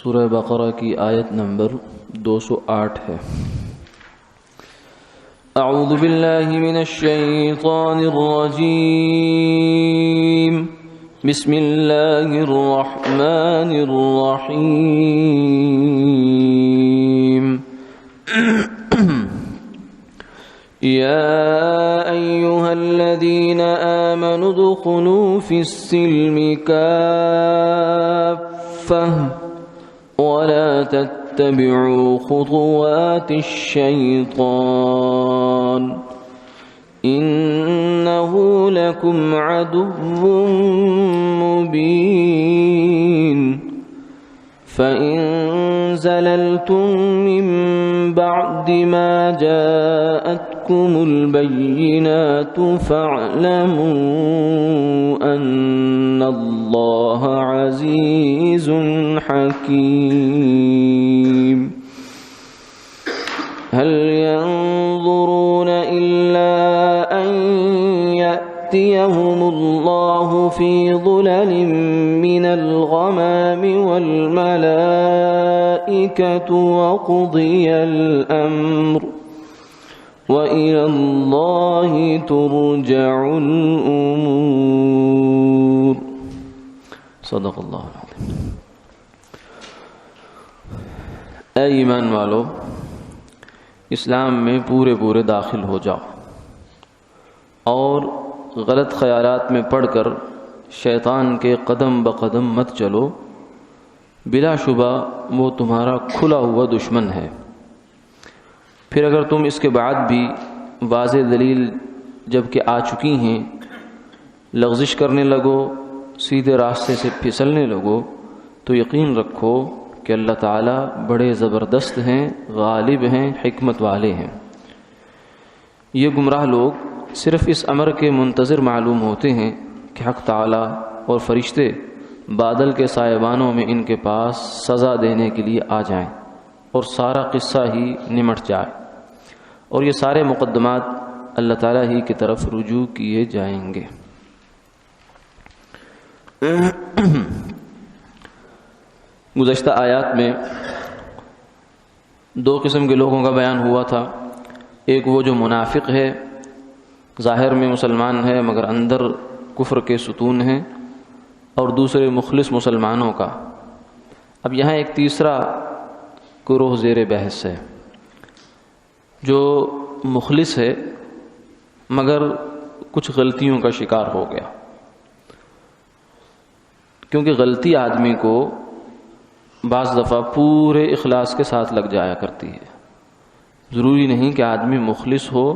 سورہ بقرہ کی آیت نمبر 208 ہے۔ اعوذ باللہ من الشیطان الرجیم، بسم اللہ الرحمن الرحیم۔ یا ایہا الذین آمنوا ادخلوا فی السلم کافہ ولا تتبعوا خطوات الشیطان انه لکم عدو مبین فإن زللتم من بعد ما جاءتكم البينات فاعلموا أن الله عزيز حكيم هل ينظرون إلا أن يأتيهم الله في ظلل من الغمام والملائكة وقضي الأمر وإلى الله ترجع الأمور۔ صدق اللہ العظیم۔ اے ایمان والو، اسلام میں پورے داخل ہو جاؤ اور غلط خیالات میں پڑھ کر شیطان کے قدم بقدم مت چلو، بلا شبہ وہ تمہارا کھلا ہوا دشمن ہے۔ پھر اگر تم اس کے بعد بھی واضح دلیل جب کہ آ چکی ہیں لغزش کرنے لگو، سیدھے راستے سے پھسلنے لگو، تو یقین رکھو کہ اللہ تعالیٰ بڑے زبردست ہیں، غالب ہیں، حکمت والے ہیں۔ یہ گمراہ لوگ صرف اس امر کے منتظر معلوم ہوتے ہیں کہ حق تعالیٰ اور فرشتے بادل کے سائبانوں میں ان کے پاس سزا دینے کے لیے آ جائیں اور سارا قصہ ہی نمٹ جائے، اور یہ سارے مقدمات اللہ تعالیٰ ہی کی طرف رجوع کیے جائیں گے۔ گزشتہ آیات میں دو قسم کے لوگوں کا بیان ہوا تھا، ایک وہ جو منافق ہے، ظاہر میں مسلمان ہے مگر اندر کفر کے ستون ہیں، اور دوسرے مخلص مسلمانوں کا۔ اب یہاں ایک تیسرا گروہ زیر بحث ہے، جو مخلص ہے مگر کچھ غلطیوں کا شکار ہو گیا، کیونکہ غلطی آدمی کو بعض دفعہ پورے اخلاص کے ساتھ لگ جایا کرتی ہے۔ ضروری نہیں کہ آدمی مخلص ہو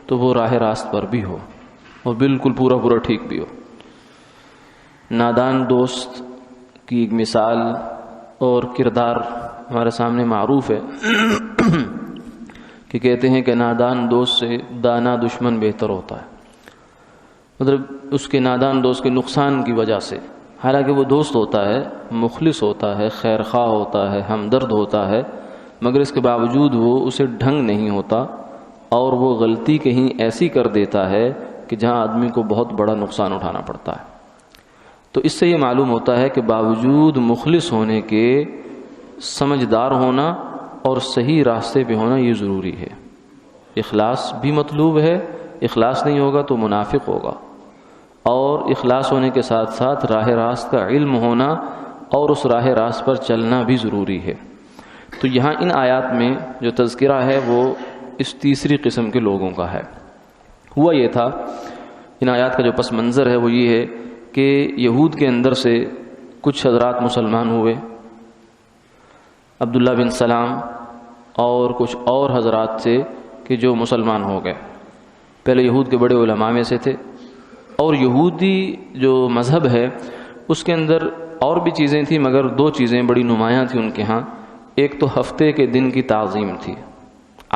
تو وہ راہ راست پر بھی ہو اور بالکل پورا ٹھیک بھی ہو۔ نادان دوست کی ایک مثال اور کردار ہمارے سامنے معروف ہے کہ کہتے ہیں کہ نادان دوست سے دانا دشمن بہتر ہوتا ہے، مطلب اس کے نادان دوست کے نقصان کی وجہ سے، حالانکہ وہ دوست ہوتا ہے، مخلص ہوتا ہے، خیر خواہ ہوتا ہے، ہمدرد ہوتا ہے، مگر اس کے باوجود وہ اسے ڈھنگ نہیں ہوتا اور وہ غلطی کہیں ایسی کر دیتا ہے کہ جہاں آدمی کو بہت بڑا نقصان اٹھانا پڑتا ہے۔ تو اس سے یہ معلوم ہوتا ہے کہ باوجود مخلص ہونے کے سمجھدار ہونا اور صحیح راستے پہ ہونا یہ ضروری ہے۔ اخلاص بھی مطلوب ہے، اخلاص نہیں ہوگا تو منافق ہوگا، اور اخلاص ہونے کے ساتھ ساتھ راہ راست کا علم ہونا اور اس راہ راست پر چلنا بھی ضروری ہے۔ تو یہاں ان آیات میں جو تذکرہ ہے وہ اس تیسری قسم کے لوگوں کا ہے۔ ہوا یہ تھا، ان آیات کا جو پس منظر ہے وہ یہ ہے کہ یہود کے اندر سے کچھ حضرات مسلمان ہوئے، عبداللہ بن سلام اور کچھ اور حضرات سے کہ جو مسلمان ہو گئے۔ پہلے یہود کے بڑے علماء میں سے تھے، اور یہودی جو مذہب ہے اس کے اندر اور بھی چیزیں تھیں مگر دو چیزیں بڑی نمایاں تھیں ان کے ہاں۔ ایک تو ہفتے کے دن کی تعظیم تھی،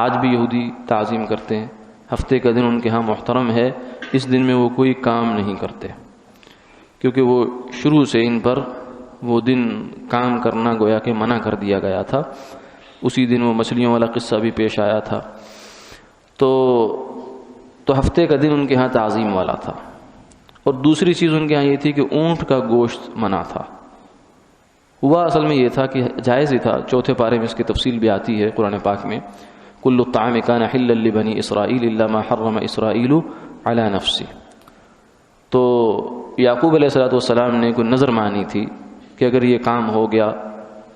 آج بھی یہودی تعظیم کرتے ہیں، ہفتے کا دن ان کے ہاں محترم ہے، اس دن میں وہ کوئی کام نہیں کرتے، کیونکہ وہ شروع سے ان پر وہ دن کام کرنا گویا کہ منع کر دیا گیا تھا۔ اسی دن وہ مچھلیوں والا قصہ بھی پیش آیا تھا۔ تو ہفتے کا دن ان کے ہاں تعظیم والا تھا، اور دوسری چیز ان کے ہاں یہ تھی کہ اونٹ کا گوشت منع تھا، ہوا اصل میں یہ تھا کہ جائز ہی تھا، چوتھے پارے میں اس کی تفصیل بھی آتی ہے قرآن پاک میں، کل الطعام کان حلا لبنی اسرائیل الا ما حرم اسرائیل علی نفسہ. تو یعقوب علیہ السلام نے کوئی نظر مانی تھی کہ اگر یہ کام ہو گیا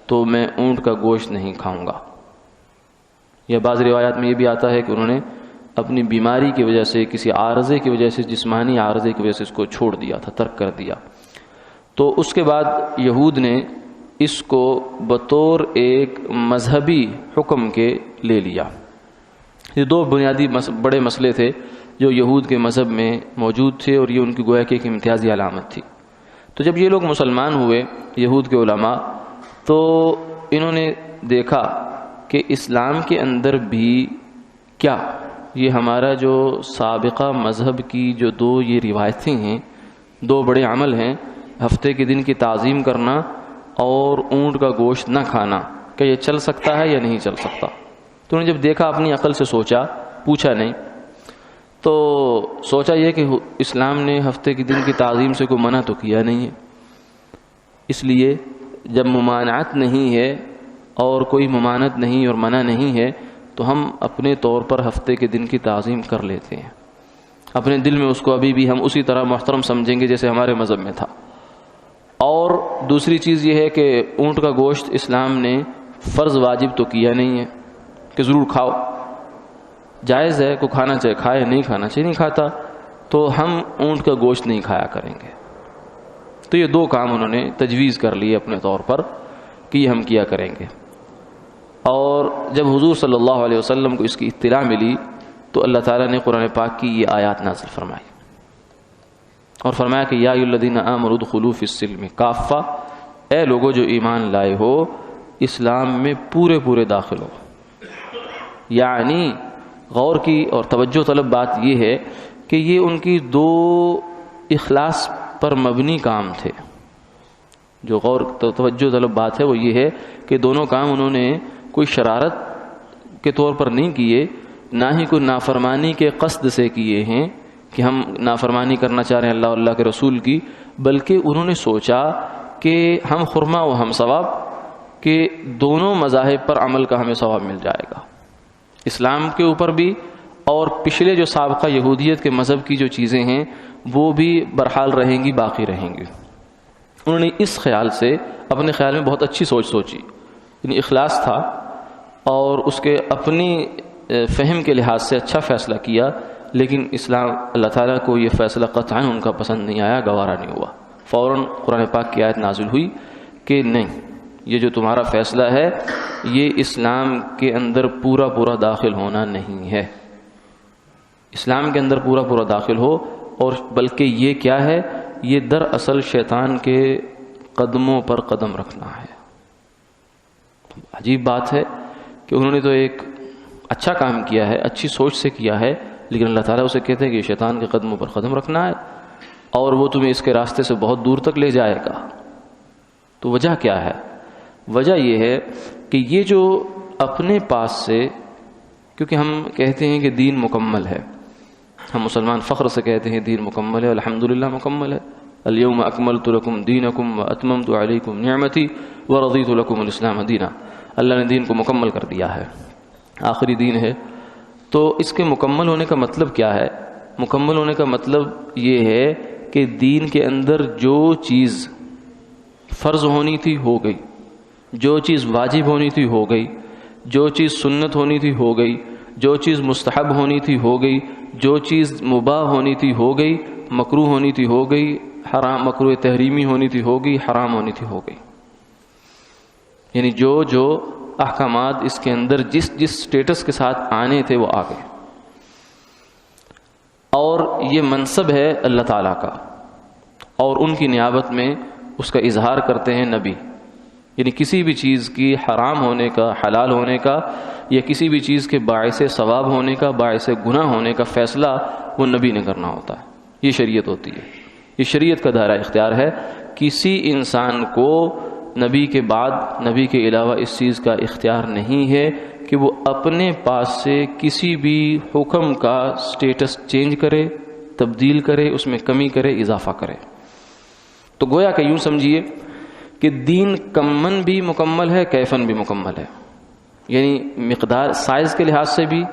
تو میں اونٹ کا گوشت نہیں کھاؤں گا. یا بعض روایات میں یہ بھی آتا ہے کہ انہوں نے اپنی بیماری کی وجہ سے، کسی عارضے کی وجہ سے، جسمانی عارضے کی وجہ سے اس کو چھوڑ دیا تھا، ترک کر دیا. تو اس کے بعد یہود نے اس کو بطور ایک مذہبی حکم کے لے لیا. یہ دو بنیادی بڑے مسئلے تھے جو یہود کے مذہب میں موجود تھے، اور یہ ان کی گویا کہ ایک امتیازی علامت تھی. تو جب یہ لوگ مسلمان ہوئے یہود کے علماء، تو انہوں نے دیکھا کہ اسلام کے اندر بھی کیا یہ ہمارا جو سابقہ مذہب کی جو دو یہ روایتیں ہیں، دو بڑے عمل ہیں، ہفتے کے دن کی تعظیم کرنا اور اونٹ کا گوشت نہ کھانا، کہ یہ چل سکتا ہے یا نہیں چل سکتا. تو انہوں نے جب دیکھا، اپنی عقل سے سوچا، پوچھا نہیں، تو سوچا یہ کہ اسلام نے ہفتے کے دن کی تعظیم سے کوئی منع تو کیا نہیں ہے، اس لیے جب ممانعت نہیں ہے اور کوئی ممانعت نہیں اور منع نہیں ہے تو ہم اپنے طور پر ہفتے کے دن کی تعظیم کر لیتے ہیں. اپنے دل میں اس کو ابھی بھی ہم اسی طرح محترم سمجھیں گے جیسے ہمارے مذہب میں تھا. اور دوسری چیز یہ ہے کہ اونٹ کا گوشت اسلام نے فرض واجب تو کیا نہیں ہے کہ ضرور کھاؤ، جائز ہے، کوئی کھانا چاہے کھائے، نہیں کھانا چاہیے نہیں کھاتا، تو ہم اونٹ کا گوشت نہیں کھایا کریں گے. تو یہ دو کام انہوں نے تجویز کر لیے اپنے طور پر کہ یہ ہم کیا کریں گے. اور جب حضور صلی اللہ علیہ وسلم کو اس کی اطلاع ملی تو اللہ تعالیٰ نے قرآن پاک کی یہ آیات نازل فرمائی اور فرمایا کہ یا ایھا الذین آمنوا ادخلوا فی السلم کافہ، اے لوگوں جو ایمان لائے ہو اسلام میں پورے داخل ہو. یعنی غور کی اور توجہ طلب بات یہ ہے کہ یہ ان کی دو اخلاص پر مبنی کام تھے. جو غور توجہ طلب بات ہے وہ یہ ہے کہ دونوں کام انہوں نے کوئی شرارت کے طور پر نہیں کیے، نہ ہی کوئی نافرمانی کے قصد سے کیے ہیں کہ ہم نافرمانی کرنا چاہ رہے ہیں اللہ اور اللہ کے رسول کی، بلکہ انہوں نے سوچا کہ ہم خرما و ہم ثواب، کہ دونوں مذاہب پر عمل کا ہمیں ثواب مل جائے گا، اسلام کے اوپر بھی اور پچھلے جو سابقہ یہودیت کے مذہب کی جو چیزیں ہیں وہ بھی برحال رہیں گی، باقی رہیں گی. انہوں نے اس خیال سے اپنے خیال میں بہت اچھی سوچ سوچی، یعنی اخلاص تھا اور اس کے اپنی فہم کے لحاظ سے اچھا فیصلہ کیا. لیکن اسلام اللہ تعالیٰ کو یہ فیصلہ قطعاً ان کا پسند نہیں آیا، گوارا نہیں ہوا. فوراً قرآن پاک کی آیت نازل ہوئی کہ نہیں، یہ جو تمہارا فیصلہ ہے یہ اسلام کے اندر پورا داخل ہونا نہیں ہے. اسلام کے اندر پورا داخل ہو، اور بلکہ یہ کیا ہے، یہ دراصل شیطان کے قدموں پر قدم رکھنا ہے. عجیب بات ہے کہ انہوں نے تو ایک اچھا کام کیا ہے، اچھی سوچ سے کیا ہے، لیکن اللہ تعالیٰ اسے کہتے ہیں کہ شیطان کے قدموں پر قدم رکھنا ہے اور وہ تمہیں اس کے راستے سے بہت دور تک لے جائے گا. تو وجہ کیا ہے؟ وجہ یہ ہے کہ یہ جو اپنے پاس سے، کیونکہ ہم کہتے ہیں کہ دین مکمل ہے، ہم مسلمان فخر سے کہتے ہیں دین مکمل ہے، الحمدللہ مکمل ہے، الیوم اکملت لکم دینکم واتممت علیکم نعمتی ورضیت لکم الاسلام دینا. اللہ نے دین کو مکمل کر دیا ہے، آخری دین ہے. تو اس کے مکمل ہونے کا مطلب کیا ہے؟ مکمل ہونے کا مطلب یہ ہے کہ دین کے اندر جو چیز فرض ہونی تھی ہو گئی، جو چیز واجب ہونی تھی ہو گئی، جو چیز سنت ہونی تھی ہو گئی، جو چیز مستحب ہونی تھی ہو گئی، جو چیز مباح ہونی تھی ہو گئی، مکروہ ہونی تھی ہو گئی، حرام مکروہ تحریمی ہونی تھی ہو گئی، حرام ہونی تھی ہو گئی. یعنی جو احکامات اس کے اندر جس سٹیٹس کے ساتھ آنے تھے وہ آ گئے. اور یہ منصب ہے اللہ تعالیٰ کا، اور ان کی نیابت میں اس کا اظہار کرتے ہیں نبی. یعنی کسی بھی چیز کی حرام ہونے کا، حلال ہونے کا، یا کسی بھی چیز کے باعث ثواب ہونے کا، باعث گناہ ہونے کا فیصلہ وہ نبی نے کرنا ہوتا ہے. یہ شریعت ہوتی ہے، یہ شریعت کا دائرہ اختیار ہے. کسی انسان کو نبی کے بعد، نبی کے علاوہ اس چیز کا اختیار نہیں ہے کہ وہ اپنے پاس سے کسی بھی حکم کا سٹیٹس چینج کرے، تبدیل کرے، اس میں کمی کرے، اضافہ کرے. تو گویا کہ یوں سمجھیے کہ دین کمن بھی مکمل ہے، کیفن بھی مکمل ہے، یعنی مقدار سائز کے لحاظ سے بھی،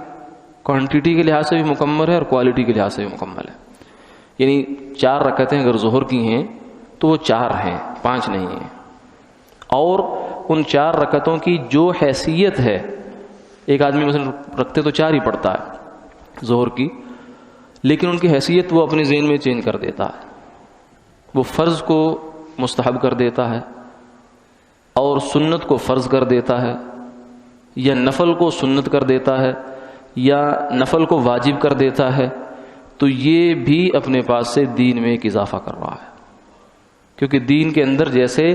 کوانٹٹی کے لحاظ سے بھی مکمل ہے اور کوالٹی کے لحاظ سے بھی مکمل ہے۔ یعنی 4 رکعتیں اگر ظہر کی ہیں تو وہ 4 ہیں، 5 نہیں ہیں، اور ان 4 رکعتوں کی جو حیثیت ہے، ایک آدمی مثلا رکھتے تو 4 ہی پڑھتا ہے ظہر کی، لیکن ان کی حیثیت وہ اپنے ذہن میں چینج کر دیتا ہے، وہ فرض کو مستحب کر دیتا ہے اور سنت کو فرض کر دیتا ہے، یا نفل کو سنت کر دیتا ہے، یا نفل کو واجب کر دیتا ہے، تو یہ بھی اپنے پاس سے دین میں ایک اضافہ کر رہا ہے، کیونکہ دین کے اندر جیسے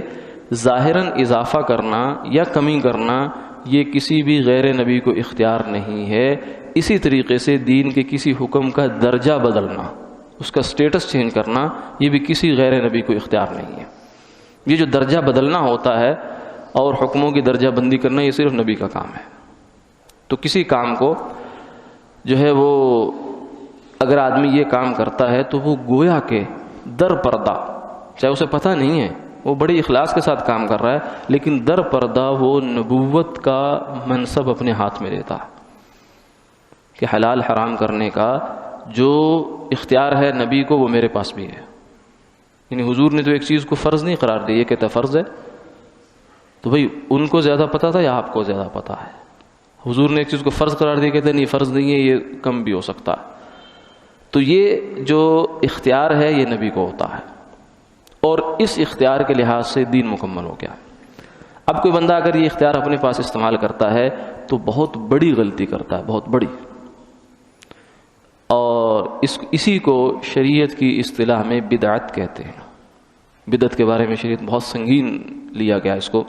ظاہراً اضافہ کرنا یا کمی کرنا یہ کسی بھی غیر نبی کو اختیار نہیں ہے، اسی طریقے سے دین کے کسی حکم کا درجہ بدلنا، اس کا سٹیٹس چینج کرنا، یہ بھی کسی غیر نبی کو اختیار نہیں ہے۔ یہ جو درجہ بدلنا ہوتا ہے اور حکموں کی درجہ بندی کرنا، یہ صرف نبی کا کام ہے۔ تو کسی کام کو جو ہے وہ اگر آدمی یہ کام کرتا ہے تو وہ گویا کہ در پردہ، چاہے اسے پتہ نہیں ہے، وہ بڑی اخلاص کے ساتھ کام کر رہا ہے، لیکن در پردہ وہ نبوت کا منصب اپنے ہاتھ میں لیتا ہے کہ حلال حرام کرنے کا جو اختیار ہے نبی کو وہ میرے پاس بھی ہے۔ یعنی حضور نے تو ایک چیز کو فرض نہیں قرار دیا، یہ کہتا فرض ہے، تو بھئی ان کو زیادہ پتہ تھا یا آپ کو زیادہ پتہ ہے؟ حضور نے ایک چیز کو فرض قرار دیا، کہتے نہیں فرض نہیں ہے، یہ کم بھی ہو سکتا ہے۔ تو یہ جو اختیار ہے یہ نبی کو ہوتا ہے، اور اس اختیار کے لحاظ سے دین مکمل ہو گیا۔ اب کوئی بندہ اگر یہ اختیار اپنے پاس استعمال کرتا ہے تو بہت بڑی غلطی کرتا ہے، بہت بڑی، اور اسی کو شریعت کی اصطلاح میں بدعت کہتے ہیں۔ بدعت کے بارے میں شریعت بہت سنگین لیا گیا اس کو،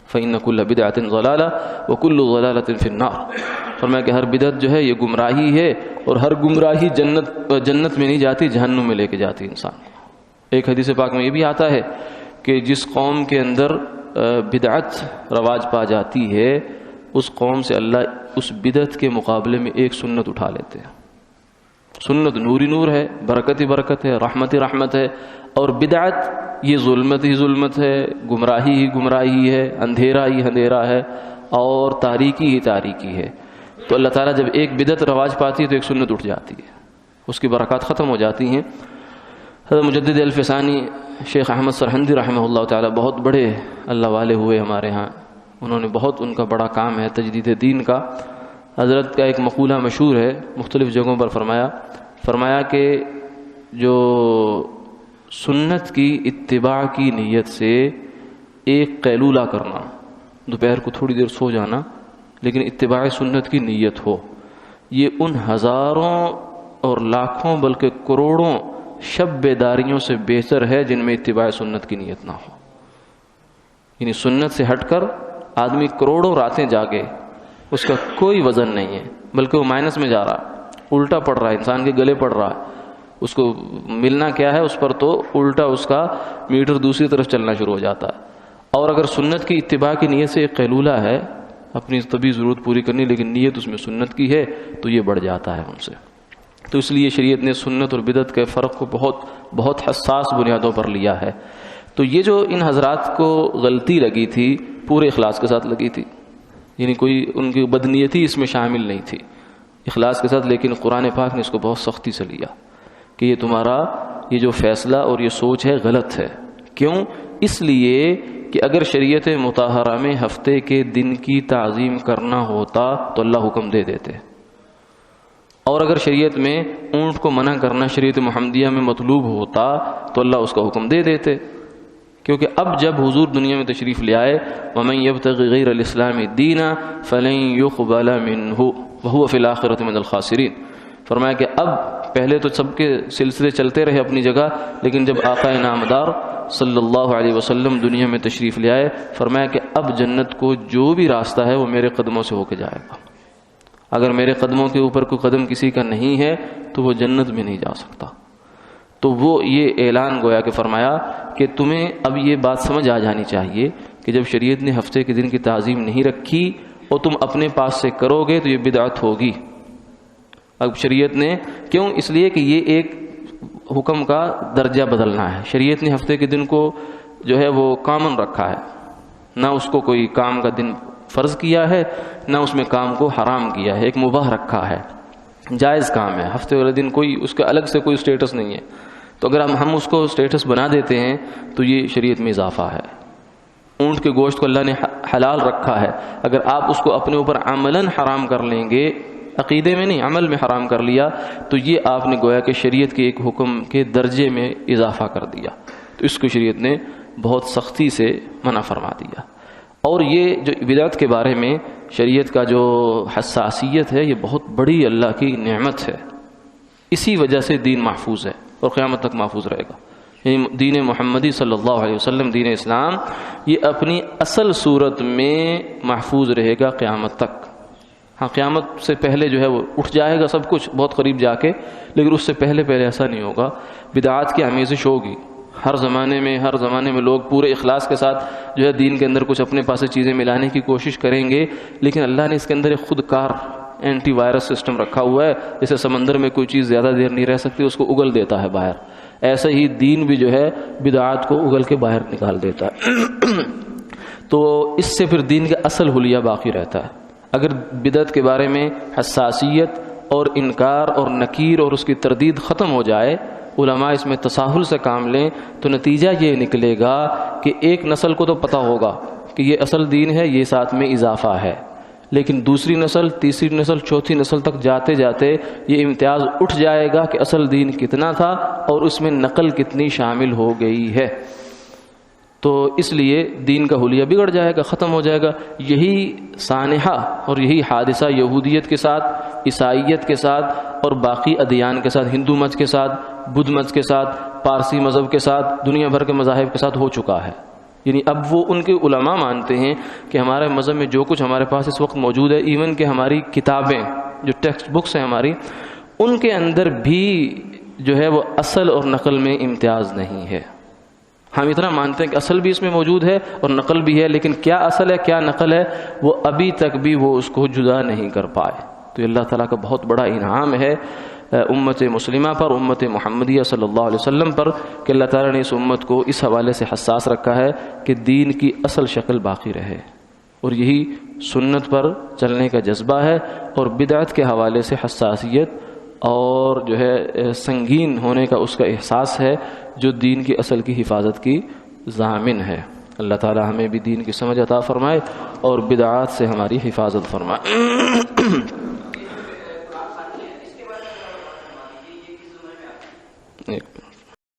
فَإِنَّ كُلَّ بِدْعَةٍ ضَلَالَةٍ وَكُلُّ ضَلَالَةٍ فِي النَّارِ، فرمایا کہ ہر بدعت جو ہے یہ گمراہی ہے، اور ہر گمراہی جنت میں نہیں جاتی، جہنم میں لے کے جاتی انسان کو۔ ایک حدیث پاک میں یہ بھی آتا ہے کہ جس قوم کے اندر بدعت رواج پا جاتی ہے، اس قوم سے اللہ اس بدعت کے مقابلے میں ایک سنت اٹھا لیتے ہیں۔ سنت نوری نور ہے، برکت ہی برکت ہے، رحمت ہی رحمت ہے، اور بدعت یہ ظلمت ہی ظلمت ہے، گمراہی ہی گمراہی ہے، اندھیرا ہی اندھیرا ہے، اور تاریکی ہی تاریکی ہے۔ تو اللہ تعالیٰ جب ایک بدعت رواج پاتی ہے تو ایک سنت اٹھ جاتی ہے، اس کی برکات ختم ہو جاتی ہیں۔ حضرت مجدد الفسانی شیخ احمد سرہندی رحمہ اللہ تعالیٰ بہت بڑے اللہ والے ہوئے ہمارے ہاں، انہوں نے بہت، ان کا بڑا کام ہے تجدید دین کا۔ حضرت کا ایک مقولہ مشہور ہے، مختلف جگہوں پر فرمایا کہ جو سنت کی اتباع کی نیت سے ایک قیلولہ کرنا، دوپہر کو تھوڑی دیر سو جانا، لیکن اتباع سنت کی نیت ہو، یہ ان ہزاروں اور لاکھوں بلکہ کروڑوں شب بیداریوں سے بہتر ہے جن میں اتباع سنت کی نیت نہ ہو۔ یعنی سنت سے ہٹ کر آدمی کروڑوں راتیں جاگے، اس کا کوئی وزن نہیں ہے، بلکہ وہ مائنس میں جا رہا ہے، الٹا پڑ رہا ہے، انسان کے گلے پڑ رہا ہے، اس کو ملنا کیا ہے اس پر تو الٹا اس کا میٹر دوسری طرف چلنا شروع ہو جاتا ہے۔ اور اگر سنت کی اتباع کی نیت سے ایک قیلولہ ہے، اپنی طبی ضرورت پوری کرنی، لیکن نیت اس میں سنت کی ہے، تو یہ بڑھ جاتا ہے ان سے۔ تو اس لیے شریعت نے سنت اور بدعت کے فرق کو بہت حساس بنیادوں پر لیا ہے۔ تو یہ جو ان حضرات کو غلطی لگی تھی پورے اخلاص کے ساتھ لگی تھی، یعنی کوئی ان کی بدنیتی اس میں شامل نہیں تھی، اخلاص کے ساتھ، لیکن قرآن پاک نے اس کو بہت سختی سے لیا کہ یہ تمہارا یہ جو فیصلہ اور یہ سوچ ہے غلط ہے۔ کیوں؟ اس لیے کہ اگر شریعت مطہرہ میں ہفتے کے دن کی تعظیم کرنا ہوتا تو اللہ حکم دے دیتے، اور اگر شریعت میں اونٹ کو منع کرنا شریعت محمدیہ میں مطلوب ہوتا تو اللہ اس کا حکم دے دیتے، کیونکہ اب جب حضور دنیا میں تشریف لے آئے، وَمَن يَبْتَغِ غَيْرَ الْإِسْلَامِ دِينًا فَلَن يُقْبَلَ مِنْهُ وَهُوَ فِي الْآخِرَةِ مِنَ الْخَاسِرِينَ۔ فرمایا کہ اب پہلے تو سب کے سلسلے چلتے رہے اپنی جگہ، لیکن جب آقا نامدار صلی اللہ علیہ وسلم دنیا میں تشریف لے آئے، فرمایا کہ اب جنت کو جو بھی راستہ ہے وہ میرے قدموں سے ہو کے جائے گا، اگر میرے قدموں کے اوپر کوئی قدم کسی کا نہیں ہے تو وہ جنت میں نہیں جا سکتا۔ تو وہ یہ اعلان گویا کہ فرمایا کہ تمہیں اب یہ بات سمجھ آ جانی چاہیے کہ جب شریعت نے ہفتے کے دن کی تعظیم نہیں رکھی اور تم اپنے پاس سے کرو گے تو یہ بدعت ہوگی۔ اب شریعت نے کیوں؟ اس لیے کہ یہ ایک حکم کا درجہ بدلنا ہے۔ شریعت نے ہفتے کے دن کو جو ہے وہ کامن رکھا ہے، نہ اس کو کوئی کام کا دن فرض کیا ہے، نہ اس میں کام کو حرام کیا ہے، ایک مباح رکھا ہے، جائز کام ہے، ہفتے والے دن کوئی اس کا الگ سے کوئی سٹیٹس نہیں ہے۔ تو اگر ہم اس کو سٹیٹس بنا دیتے ہیں تو یہ شریعت میں اضافہ ہے۔ اونٹ کے گوشت کو اللہ نے حلال رکھا ہے، اگر آپ اس کو اپنے اوپر عملاً حرام کر لیں گے، عقیدے میں نہیں عمل میں حرام کر لیا، تو یہ آپ نے گویا کہ شریعت کے ایک حکم کے درجے میں اضافہ کر دیا، تو اس کو شریعت نے بہت سختی سے منع فرما دیا۔ اور یہ جو بدعت کے بارے میں شریعت کا جو حساسیت ہے، یہ بہت بڑی اللہ کی نعمت ہے، اسی وجہ سے دین محفوظ ہے اور قیامت تک محفوظ رہے گا۔ یعنی دین محمدی صلی اللہ علیہ وسلم، دین اسلام، یہ اپنی اصل صورت میں محفوظ رہے گا قیامت تک۔ ہاں، قیامت سے پہلے جو ہے وہ اٹھ جائے گا سب کچھ بہت قریب جا کے، لیکن اس سے پہلے ایسا نہیں ہوگا۔ بدعات کی آمیزش ہوگی ہر زمانے میں لوگ پورے اخلاص کے ساتھ جو ہے دین کے اندر کچھ اپنے پاس چیزیں ملانے کی کوشش کریں گے، لیکن اللہ نے اس کے اندر ایک خود کار اینٹی وائرس سسٹم رکھا ہوا ہے، جیسے سمندر میں کوئی چیز زیادہ دیر نہیں رہ سکتی، اس کو اگل دیتا ہے باہر، ایسے ہی دین بھی جو ہے بدعات کو اگل کے باہر نکال دیتا ہے۔ تو اس سے پھر دین کا اصل حلیہ باقی رہتا ہے۔ اگر بدعت کے بارے میں حساسیت اور انکار اور نکیر اور اس کی تردید ختم ہو جائے، علماء اس میں تساہل سے کام لیں، تو نتیجہ یہ نکلے گا کہ ایک نسل کو تو پتہ ہوگا کہ یہ اصل دین ہے، یہ ساتھ میں اضافہ ہے، لیکن دوسری نسل، تیسری نسل، چوتھی نسل تک جاتے جاتے یہ امتیاز اٹھ جائے گا کہ اصل دین کتنا تھا اور اس میں نقل کتنی شامل ہو گئی ہے۔ تو اس لیے دین کا حلیہ بگڑ جائے گا، ختم ہو جائے گا۔ یہی سانحہ اور یہی حادثہ یہودیت کے ساتھ، عیسائیت کے ساتھ اور باقی ادیان کے ساتھ، ہندو مت کے ساتھ، بدھ مت کے ساتھ، پارسی مذہب کے ساتھ، دنیا بھر کے مذاہب کے ساتھ ہو چکا ہے۔ یعنی اب وہ ان کے علماء مانتے ہیں کہ ہمارے مذہب میں جو کچھ ہمارے پاس اس وقت موجود ہے، ایون کہ ہماری کتابیں جو ٹیکسٹ بکس ہیں ہماری، ان کے اندر بھی جو ہے وہ اصل اور نقل میں امتیاز نہیں ہے۔ ہم اتنا مانتے ہیں کہ اصل بھی اس میں موجود ہے اور نقل بھی ہے، لیکن کیا اصل ہے کیا نقل ہے وہ ابھی تک بھی وہ اس کو جدا نہیں کر پائے۔ تو اللہ تعالیٰ کا بہت بڑا انعام ہے امت مسلمہ پر، امت محمدیہ صلی اللہ علیہ وسلم پر، کہ اللہ تعالیٰ نے اس امت کو اس حوالے سے حساس رکھا ہے کہ دین کی اصل شکل باقی رہے، اور یہی سنت پر چلنے کا جذبہ ہے، اور بدعت کے حوالے سے حساسیت اور جو ہے سنگین ہونے کا اس کا احساس ہے، جو دین کی اصل کی حفاظت کی ضامن ہے۔ اللہ تعالیٰ ہمیں بھی دین کی سمجھ عطا فرمائے اور بدعات سے ہماری حفاظت فرمائے۔